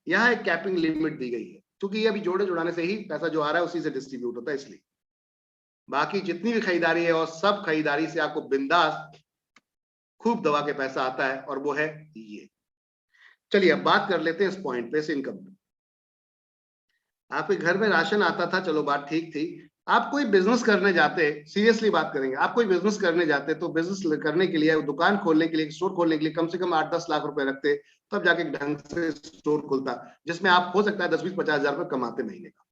यहाँ एक capping limit दी गई है, क्योंकि ये अभी जोड़े जुड़ाने से ही पैसा जो आ रहा है उसी से डिस्ट्रीब्यूट होता है, इसलिए बाकी जितनी भी खरीदारी है और सब खरीदारी से आपको बिंदास खूब दबा के पैसा आता है, और वो है ये। चलिए अब बात कर लेते हैं इस पॉइंट पे, इस इनकम पे। आपके घर में राशन आता था, चलो बात ठीक थी। आप कोई बिजनेस करने जाते, सीरियसली बात करेंगे, आप कोई बिजनेस करने जाते तो बिजनेस करने के लिए, दुकान खोलने के लिए, स्टोर खोलने के लिए कम से कम 8-10 लाख रुपए रखते, तब जाके ढंग से स्टोर खुलता, जिसमें आप हो सकता है 10-20-50 हजार रुपए कमाते महीने का।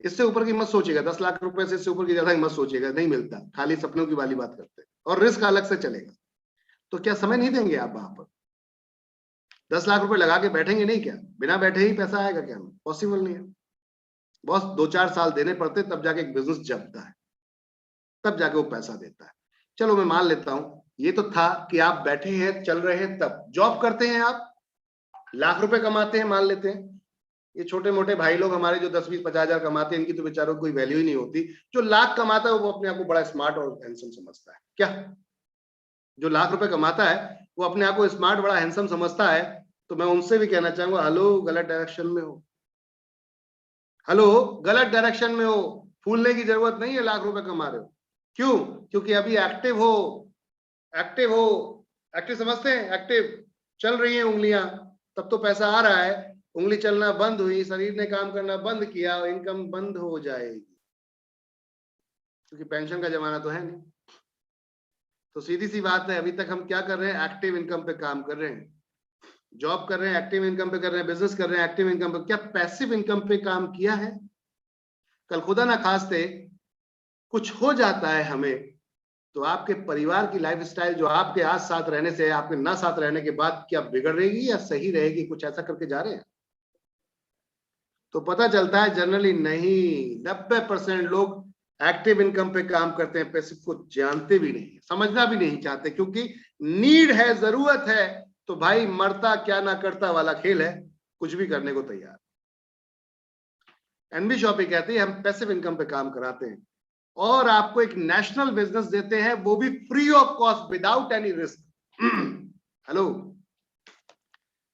इससे ऊपर की मत सोचिएगा, 10 लाख रुपए से इससे ऊपर की ज्यादा मत सोचिएगा, नहीं मिलता, खाली सपनों की वाली बात करते हैं, और रिस्क अलग से चलेगा। तो क्या समय नहीं देंगे आप वहां पर? 10 लाख रुपए लगा के बैठेंगे नहीं क्या? बिना बैठे ही पैसा आएगा क्या? पॉसिबल नहीं है। बस 2-4 साल देने पड़ते, तब जाके एक बिजनेस जमता है, तब जाके वो पैसा देता है। चलो मैं मान लेता हूं, ये तो था कि आप बैठे हैं, चल रहे हैं, तब जॉब करते हैं, आप लाख रुपए कमाते हैं, मान लेते हैं। ये छोटे मोटे भाई लोग हमारे जो 10-20-50 हजार कमाते हैं, इनकी तो बेचारों को कोई वैल्यू ही नहीं होती। जो लाख कमाता है वो अपने आप को बड़ा स्मार्ट और हैंडसम समझता है। क्या जो लाख रुपए कमाता है वो अपने आप को स्मार्ट, बड़ा हैंडसम समझता है? तो मैं उनसे भी कहना चाहूंगा, हेलो, गलत डायरेक्शन में हो, हेलो, गलत डायरेक्शन में हो। फूलने की जरूरत नहीं है, लाख रुपए कमा रहे हो। क्यों? क्योंकि अभी एक्टिव हो, एक्टिव हो, एक्टिव समझते हैं, एक्टिव चल रही है उंगलियां, तब तो पैसा आ रहा है। उंगली चलना बंद हुई, शरीर ने काम करना बंद किया, इनकम बंद हो जाएगी, क्योंकि पेंशन का जमाना तो है नहीं। तो सीधी सी बात है, अभी तक हम क्या कर रहे हैं? एक्टिव इनकम पे काम कर रहे हैं, जॉब कर रहे हैं, एक्टिव इनकम पे कर रहे हैं, बिजनेस कर रहे हैं, एक्टिव इनकम पे। क्या पैसिव इनकम पे काम किया है? कल खुदा ना खास्ते कुछ हो जाता है हमें, तो आपके परिवार की लाइफस्टाइल जो आपके आज साथ रहने से, आपके ना साथ रहने के बाद क्या बिगड़ रहेगी या सही रहेगी? कुछ ऐसा करके जा रहे हैं। तो पता चलता है जनरली नहीं, 90% लोग एक्टिव इनकम पे काम करते हैं, पैसिव को जानते भी नहीं, समझना भी नहीं चाहते, क्योंकि नीड है, जरूरत है, तो भाई मरता क्या ना करता वाला खेल है, कुछ भी करने को तैयार। एनबी शॉपी कहती है हम पैसिव इनकम पे काम कराते हैं और आपको एक नेशनल बिजनेस देते हैं, वो भी free of cost, without any risk. Hello,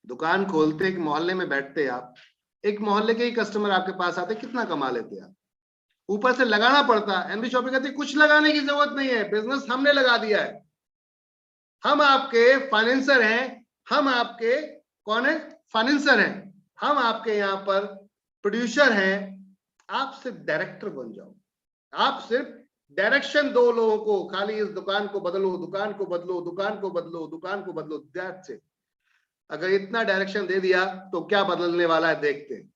दुकान खोलते, एक मोहल्ले में बैठते आप, एक मोहल्ले के ही कस्टमर आपके पास आते, कितना कमा लेते आप? ऊपर से लगाना पड़ता। एनबी शॉपी कहती है कुछ लगाने की जरूरत नहीं है, बिजनेस हमने लगा दिया है, हम आपके फाइनेंसर हैं, हम आपके कौन है? फाइनेंसर हैं, हम आपके यहाँ पर प्रोड्यूसर हैं, आप सिर्फ डायरेक्टर बन जाओ, आप सिर्फ डायरेक्शन दो लोगों को, खाली इस दुकान को बदलो, दुकान को बदलो, दुकान को बदलो, दुकान को बदलो, दैट्स इट। अगर इतना डायरेक्शन दे दिया तो क्या बदलने वाला है, देखते हैं।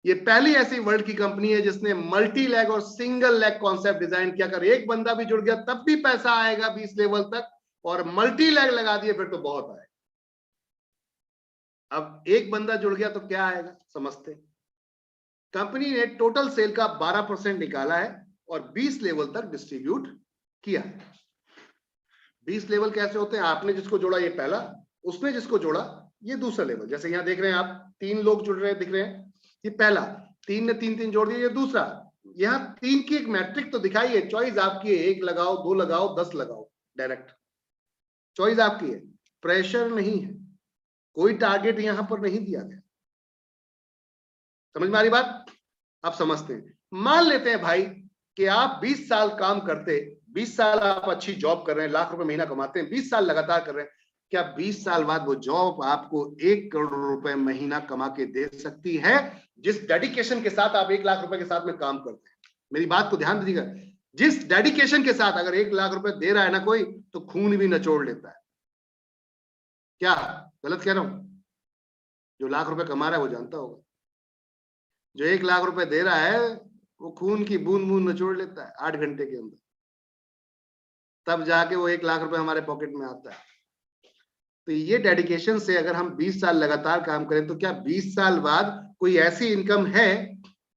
ये पहली ऐसी वर्ल्ड की कंपनी है जिसने मल्टी लेग और सिंगल लेग कॉन्सेप्ट डिजाइन किया। अगर एक बंदा भी जुड़ गया तब भी पैसा आएगा 20 लेवल तक, और मल्टी लेग लगा दिए फिर तो बहुत आएगा। अब एक बंदा जुड़ गया तो क्या आएगा, समझते। कंपनी ने टोटल सेल का 12% निकाला है और 20 लेवल तक डिस्ट्रीब्यूट किया है। 20 लेवल कैसे होते हैं? आपने जिसको जोड़ा ये पहला, उसने जिसको जोड़ा ये दूसरा लेवल। जैसे यहां देख रहे हैं आप, 3 लोग जुड़ रहे हैं, दिख रहे हैं, ये पहला, 3 ने 3-3 जोड़ दिया, ये दूसरा। यहाँ 3 की एक मैट्रिक तो दिखाई है, चॉइस आपकी है, 1 लगाओ, 2 लगाओ, 10 लगाओ, डायरेक्ट चॉइस आपकी है, प्रेशर नहीं है, कोई टारगेट यहां पर नहीं दिया गया। समझ में आ रही बात? आप समझते हैं। मान लेते हैं भाई कि आप 20 साल काम करते, 20 साल आप अच्छी जॉब कर रहे हैं, लाख रुपए महीना कमाते हैं, 20 साल लगातार कर रहे हैं, क्या 20 साल बाद वो जॉब आपको 1 करोड़ रुपए महीना कमा के दे सकती है? जिस डेडिकेशन के साथ आप 1 लाख रुपए के साथ में काम करते हैं, मेरी बात को ध्यान दीजिएगा, जिस डेडिकेशन के साथ अगर 1 लाख रुपए दे रहा है ना कोई, तो खून भी नचोड़ लेता है। क्या गलत कह रहा हूं? जो लाख रुपए कमा रहा है वो जानता होगा, जो 1 लाख रुपए दे रहा है वो खून की बूंद बूंद नचोड़ लेता है 8 घंटे के अंदर, तब जाके वो 1 लाख रुपए हमारे पॉकेट में आता है। तो ये डेडिकेशन से अगर हम 20 साल लगातार काम करें, तो क्या 20 साल बाद कोई ऐसी इनकम है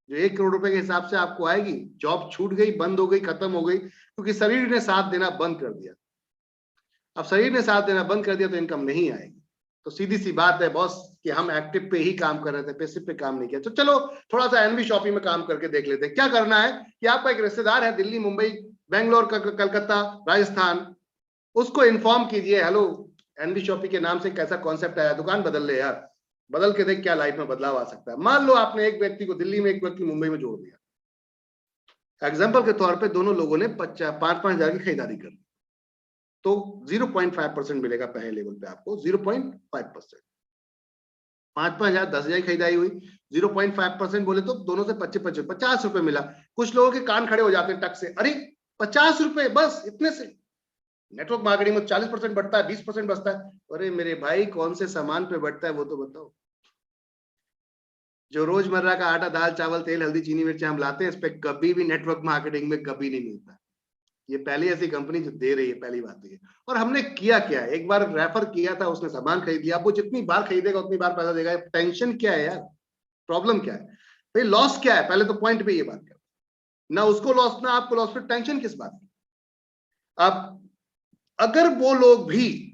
जो 1 करोड़ रुपए के हिसाब से आपको आएगी? जॉब छूट गई, बंद हो गई, खत्म हो गई, क्योंकि शरीर ने साथ देना बंद कर दिया। अब शरीर ने साथ देना बंद कर दिया तो इनकम नहीं आएगी। तो सीधी सी बात है बॉस कि हम एक्टिव पे ही काम कर रहे थे, पैसिव पे काम नहीं किया। तो चलो थोड़ा सा एनबी शॉपी में काम करके देख लेते हैं। क्या करना है कि आपका एक रिश्तेदार है दिल्ली, मुंबई, बेंगलोर, कलकत्ता, राजस्थान, उसको इन्फॉर्म कीजिए, हेलो एनबी शॉपी के नाम से कैसा कॉन्सेप्ट आया, दुकान बदल ले यार, बदल के देख क्या लाइफ में बदलाव आ सकता है। मान लो आपने एक व्यक्ति को दिल्ली में, एक व्यक्ति मुंबई में जोड़ दिया, एग्जाम्पल के तौर पे दोनों लोगों ने 5-5 हजार की खरीदारी कर ली, तो 0.5% मिलेगा पहले लेवल पे आपको, 0.5%। 5-5 हजार, 10 हजार की खरीदारी हुई, 0.5% बोले तो दोनों से 25-25, 50 रुपए मिला। कुछ लोगों के कान खड़े हो जाते हैं टक से, अरे 50 रुपए बस, इतने से नेटवर्क मार्केटिंग में 40% बढ़ता है, 20% बचता है। अरे मेरे भाई, कौन से सामान पे बढ़ता है वो तो बताओ। जो रोजमर्रा का आटा, दाल, चावल, तेल, हल्दी, चीनी, मिर्च हम लाते हैं, इस पे कभी भी नेटवर्क मार्केटिंग में कभी नहीं मिलता। ये पहली ऐसी कंपनी जो दे रही है, पहली बात ये। और हमने किया क्या, एक बार रेफर किया था, उसने सामान खरीद लिया, वो जितनी बार खरीदेगा उतनी बार पैसा देगा। टेंशन क्या है यार, प्रॉब्लम क्या है भाई, लॉस क्या है, पहले तो पॉइंट पे ये बात कर, ना उसको लॉस ना आपको लॉस, फिर टेंशन किस बात की। अब अगर वो लोग भी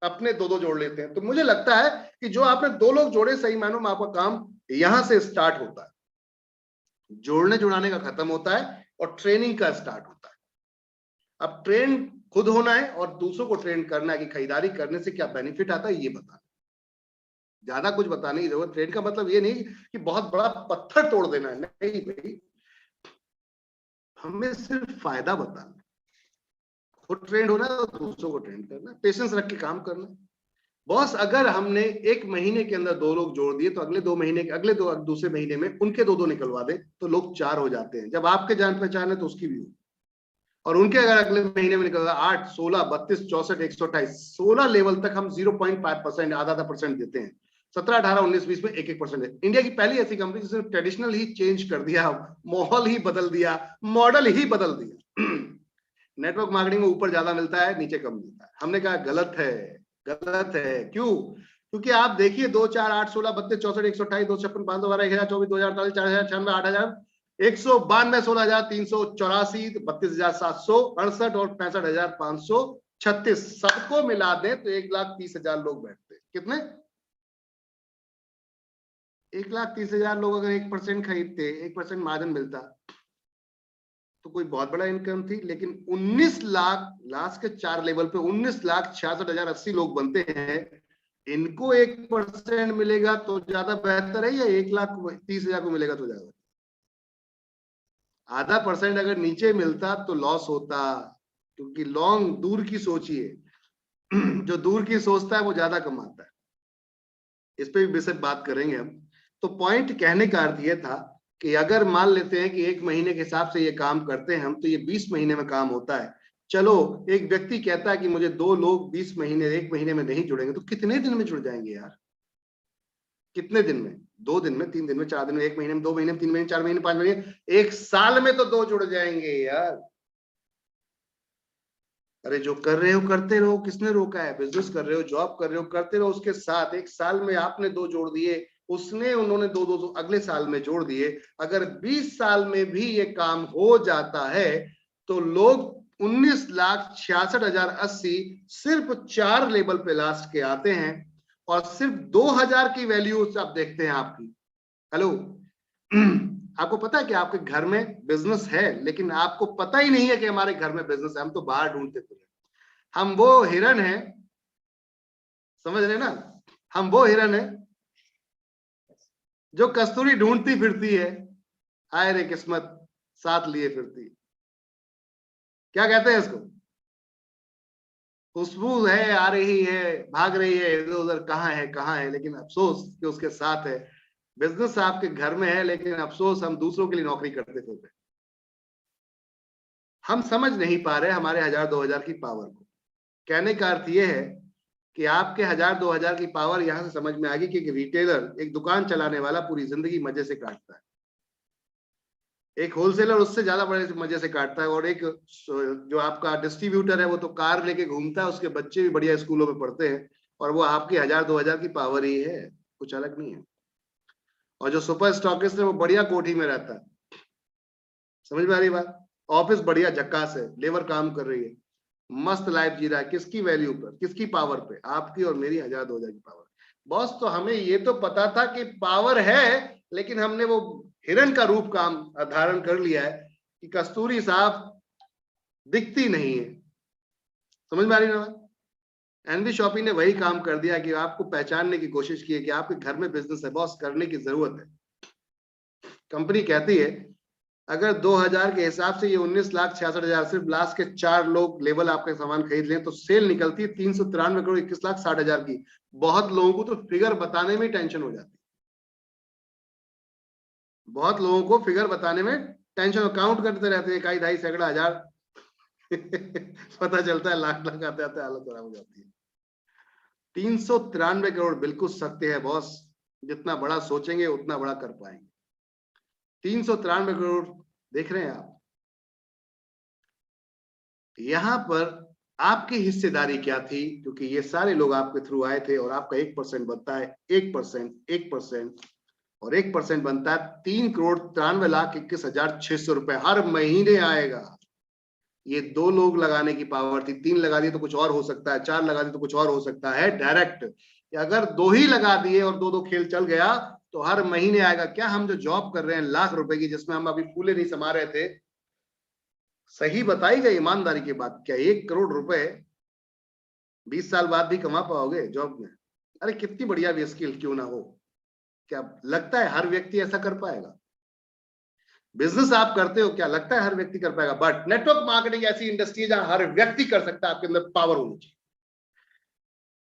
अपने दो जोड़ लेते हैं, तो मुझे लगता है कि जो आपने 2 लोग जोड़े, सही मायनों में आपका काम यहां से स्टार्ट होता है, जोड़ने जुड़ाने का खत्म होता है और ट्रेनिंग का स्टार्ट होता है। अब ट्रेन खुद होना है और दूसरों को ट्रेन करना है कि खरीदारी करने से क्या बेनिफिट आता है, ये बताना। ज्यादा कुछ बताने की जरूरत, ट्रेन का मतलब ये नहीं कि बहुत बड़ा पत्थर तोड़ देना है, नहीं भाई, हमें सिर्फ फायदा बताना। खुद ट्रेंड होना है तो दूसरों को ट्रेंड करना, पेशेंस रख के काम करना। बॉस, अगर हमने 1 महीने के अंदर 2 लोग जोड़ दिए, तो अगले 2 महीने के अगले दूसरे महीने में उनके 2 निकलवा दे, तो लोग 4 हो जाते हैं। जब आपके जान पहचान है तो उसकी भी हो, और उनके अगर अगले महीने में निकल 8, 16, 32, 64, 128, 16 लेवल तक हम 0.5%, आधा परसेंट देते हैं। 17, 18, 19, 20 में 1-1% है। इंडिया की पहली ऐसी कंपनी जिसने ट्रेडिशनल ही चेंज कर दिया, माहौल ही बदल दिया, मॉडल ही बदल दिया। नेटवर्क मार्केटिंग में ऊपर ज्यादा मिलता है, नीचे कम मिलता है। हमने कहा गलत है, गलत है। क्यों? क्योंकि आप देखिए 2, 4, 8, 16, 32, 64, 128, 256, 512, 1024, 2048, 4096, 8000, 192, 16,384, 32,768 और 65,536, सबको मिला दें तो 1,30,000 लोग बैठते हैं। कितने? 1,30,000 लोग अगर 1% खरीदते, 1% मार्जिन मिलता, तो कोई बहुत बड़ा इनकम थी। लेकिन 19 लाख, लास्ट के 4 लेवल पे 19,66,080 लोग बनते हैं, इनको 1% मिलेगा तो ज्यादा बेहतर है, या 1,30,000 को मिलेगा तो ज्यादा? आधा परसेंट अगर नीचे मिलता तो लॉस होता, क्योंकि लॉन्ग, दूर की सोचिए। जो दूर की सोचता है वो ज्यादा कमाता है। इस पे भी बेशक बात करेंगे हम। तो पॉइंट कहने का अर्थ ये था कि अगर मान लेते हैं कि 1 महीने के हिसाब से ये काम करते हैं हम, तो ये 20 महीने में काम होता है। चलो, एक व्यक्ति कहता है कि मुझे 2 लोग 20 महीने, 1 महीने में नहीं जुड़ेंगे, तो कितने दिन में जुड़ जाएंगे यार? कितने दिन में? 2 दिन में, 3 दिन में, 4 दिन में, 1 महीने में, 2 महीने में, 3 महीने, 4 महीने, 5 महीने, 1 साल में तो 2 जुड़ जाएंगे यार। अरे जो कर रहे हो करते रहो, किसने रोका है? बिजनेस कर रहे हो, जॉब कर रहे हो, करते रहो उसके साथ। 1 साल में आपने 2 जोड़ दिए, उन्होंने 2 अगले साल में जोड़ दिए। अगर 20 साल में भी ये काम हो जाता है, तो लोग 19,66,080 सिर्फ 4 लेवल पे लास्ट के आते हैं, और सिर्फ 2,000 की वैल्यू आप देखते हैं आपकी। हेलो, आपको पता है कि आपके घर में बिजनेस है, लेकिन आपको पता ही नहीं है कि हमारे घर में बिजनेस है, हम तो बाहर ढूंढते थे। हम वो हिरन है, समझ रहे ना, हम वो हिरन है जो कस्तूरी ढूंढती फिरती है, हाय रे किस्मत साथ लिए फिरती। क्या कहते हैं इसको? खुशबू है, आ रही है, भाग रही है इधर उधर, कहाँ है कहाँ है, लेकिन अफसोस कि उसके साथ है। बिजनेस आपके घर में है, लेकिन अफसोस हम दूसरों के लिए नौकरी करते थे। हम समझ नहीं पा रहे हमारे 1,000-2,000 की पावर को। कहने का अर्थ यह है कि आपके 1,000-2,000 की पावर यहां से समझ में आ गई कि एक रिटेलर, एक दुकान चलाने वाला पूरी जिंदगी मजे से काटता है, एक होलसेलर उससे ज्यादा बड़े मजे से काटता है, और एक जो आपका डिस्ट्रीब्यूटर है वो तो कार लेके घूमता है, उसके बच्चे भी बढ़िया स्कूलों में पढ़ते हैं, और वो आपकी 1,000-2,000 की पावर ही है, कुछ अलग नहीं है। और जो सुपर स्टॉकिस्ट है वो बढ़िया कोठी में रहता है। समझ में आ रही बात? ऑफिस बढ़िया झक्कास है, लेबर काम कर रही है, मस्त लाइफ जी रहा है। किसकी वैल्यू पर, किसकी पावर पे? आपकी और मेरी 1,000-2,000 की पावर। बॉस, तो हमें ये तो पता था कि पावर है, लेकिन हमने वो हिरन का रूप काम धारण कर लिया है कि कस्तूरी साहब दिखती नहीं है। समझ में आ रही है ना? एनवी शॉपी ने वही काम कर दिया कि आपको पहचानने की कोशिश की है कि आपके घर में बिजनेस है बॉस, करने की जरूरत है। कंपनी कहती है अगर 2000 के हिसाब से ये 19,66,000 सिर्फ लास्ट के 4 लोग लेवल आपके सामान खरीद लें तो सेल निकलती है 393 करोड़ 21,60,000 की। बहुत लोगों को तो फिगर बताने में टेंशन हो जाती है, बहुत लोगों को फिगर बताने में टेंशन, काउंट करते रहते हैं 1 2 सैकड़ा हजार पता चलता है लाख लाख आते आते हालत खराब हो जाती है। 393 करोड़ बिल्कुल सत्य है बॉस, जितना बड़ा सोचेंगे उतना बड़ा कर पाएंगे। 393 करोड़ देख रहे हैं आप। यहां पर आपकी हिस्सेदारी क्या थी, क्योंकि ये सारे लोग आपके थ्रू आए थे और आपका 1% बनता है, 1%, 1% और 1% बनता है 3,93,21,600 रुपए हर महीने आएगा। ये 2 लोग लगाने की पावर थी, 3 लगा दिए तो कुछ और हो सकता है, 4 लगा दिए तो कुछ और हो सकता है। डायरेक्ट अगर 2 ही लगा दिए और 2-2 खेल चल गया तो हर महीने आएगा। क्या हम जो जॉब कर रहे हैं लाख रुपए की, जिसमें हम अभी फूले नहीं समा रहे थे, सही बताई गई ईमानदारी की बात, क्या 1 करोड़ रुपए 20 साल बाद भी कमा पाओगे जॉब में? अरे कितनी बढ़िया भी स्किल क्यों ना हो, क्या लगता है हर व्यक्ति ऐसा कर पाएगा? बिजनेस आप करते हो, क्या लगता है हर व्यक्ति कर पाएगा? बट नेटवर्क मार्केटिंग ऐसी इंडस्ट्री है जहां हर व्यक्ति कर सकता है। आपके अंदर पावर होनी चाहिए,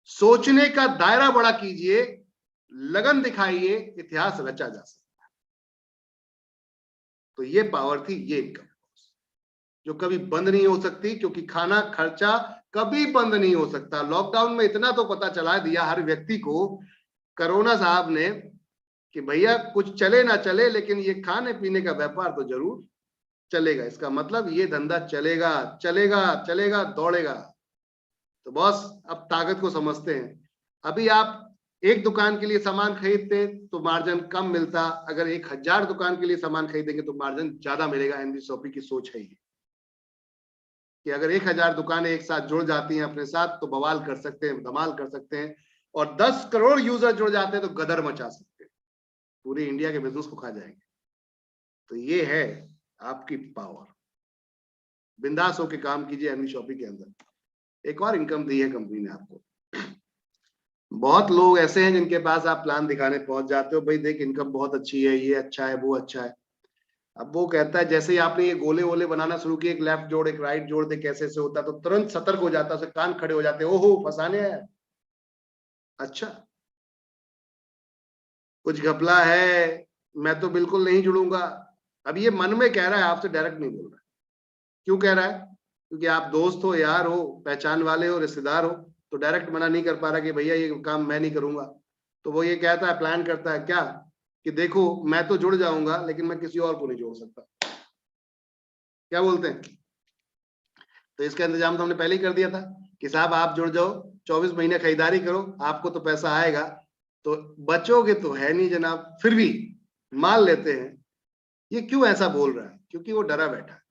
सोचने का दायरा बड़ा कीजिए, लगन दिखाइए, इतिहास रचा जा सकता है। तो ये पावर थी, ये इनकम जो कभी बंद नहीं हो सकती, क्योंकि खाना खर्चा कभी बंद नहीं हो सकता। लॉकडाउन में इतना तो पता चला दिया हर व्यक्ति को कोरोना साहब ने कि भैया कुछ चले ना चले लेकिन ये खाने पीने का व्यापार तो जरूर चलेगा। इसका मतलब ये धंधा चलेगा चलेगा चलेगा, दौड़ेगा। तो बॉस अब ताकत को समझते हैं। अभी आप एक दुकान के लिए सामान खरीदते तो मार्जिन कम मिलता, अगर 1000 दुकान के लिए सामान खरीदेंगे तो मार्जिन ज्यादा मिलेगा। एनवी शॉपी की सोच है ये कि अगर 1000 दुकानें एक साथ जुड़ जाती हैं अपने साथ तो बवाल कर सकते हैं, धमाल कर सकते हैं। और 10 करोड़ यूजर जुड़ जाते हैं तो गदर मचा सकते हैं, पूरी इंडिया के बिजनेस को खा जाएंगे। तो ये है आपकी पावर। बिंदास होकर काम कीजिए एनवी शॉपी के अंदर। एक और इनकम दी है कंपनी ने आपको। बहुत लोग ऐसे हैं जिनके पास आप प्लान दिखाने पहुंच जाते हो, भाई देख इनकम बहुत अच्छी है, ये अच्छा है, वो अच्छा है। अब वो कहता है जैसे ही आपने ये गोले वोले बनाना शुरू किए, एक लेफ्ट जोड़ एक राइट जोड़ दे कैसे से होता है, तो तुरंत सतर्क हो जाता है, कान खड़े हो जाते हैं, ओहो फंसाने है। अच्छा कुछ घपला है, मैं तो बिल्कुल नहीं जुड़ूंगा। अब ये मन में कह रहा है, आपसे डायरेक्ट नहीं बोल रहा। क्यों कह रहा है? क्योंकि आप दोस्त हो, यार हो, पहचान वाले हो, रिश्तेदार हो, तो डायरेक्ट मना नहीं कर पा रहा कि भैया ये काम मैं नहीं करूंगा। तो वो ये कहता है, प्लान करता है क्या कि देखो मैं तो जुड़ जाऊंगा लेकिन मैं किसी और को नहीं जोड़ सकता। क्या बोलते हैं? तो इसका इंतजाम तो हमने पहले ही कर दिया था कि साहब आप जुड़ जाओ, 24 महीने खरीदारी करो, आपको तो पैसा आएगा। तो बचोगे तो है नहीं जनाब, फिर भी मान लेते हैं। ये क्यों ऐसा बोल रहा है? क्योंकि वो डरा बैठा है।